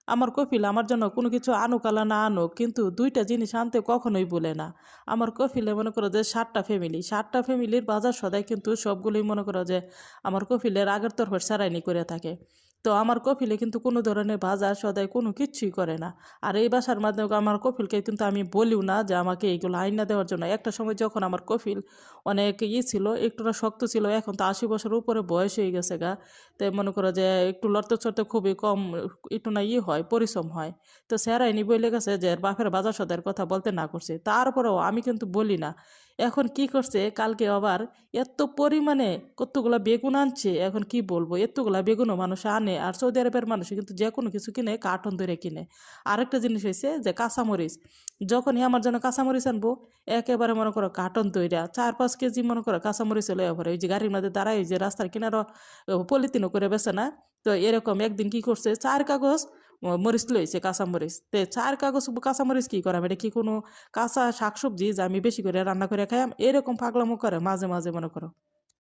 আমার কফিল আমার জন্য কোনো কিছু আনুক আলা না আনুক, কিন্তু দুইটা জিনিস আনতে কখনোই বলে না। আমার কফিলে মনে করো যে 7টা ফ্যামিলির বাজার সদাই কিন্তু সবগুলোই মনে করো যে আমার কফিলের আগের তরফের সারাইনি করে থাকে। তো আমার কফিলে কিন্তু কোনো ধরনের বাজার সদাই কোনো কিচ্ছুই করে না। আর এই বাসার মাধ্যমে আমার কফিলকে কিন্তু আমি বলিও না যে আমাকে এইগুলো আইনা দেওয়ার জন্য। একটা সময় যখন আমার কফিল অনেক ছিল, একটুটা শক্ত ছিল, এখন তো 80 বছর উপরে বয়স হয়ে গেছে গা। তাই মনে করো যে একটু লড়তে চড়তে খুবই কম, একটু না হয়, পরিশ্রম হয়। তো স্যারাইনি বলে গেছে যে এর বাপের বাজার সদাইয়ের কথা বলতে না করছে, তারপরেও আমি কিন্তু বলি না। এখন কি করছে, কালকে আবার এত পরিমাণে কতগুলা বেগুন আনছে, এখন কি বলবো, এতগুলা বেগুনও মানুষ আনে। আর সৌদি আরবের মানুষ কিন্তু যে কোনো কিছু কিনে কার্টন ধরে কিনে। আরেকটা জিনিস হয়েছে যে কাঁচামরিচ, যখনই আমার জন্য কাঁচামরিচ আনবো, একেবারে মনে করো কার্টন তৈরি 4-5 কেজি মনে করো কাঁচামরিচ হলে এবারে ওই যে গাড়ির মধ্যে দাঁড়ায়, ওই যে রাস্তার কিনারও পলিথিনও করে বেছে না। তো এরকম একদিন কি করছে, 4 কাগজ মরিচ লইছে, কাঁচামরিচ। তে 4 কাগজ কাঁচামরিচ কি করাম, এটা কি কোনো কাঁচা শাকসবজি যে আমি বেশি করে রান্না করে খাইম? এরকম পাগলামো করে মাঝে মাঝে মনে করো।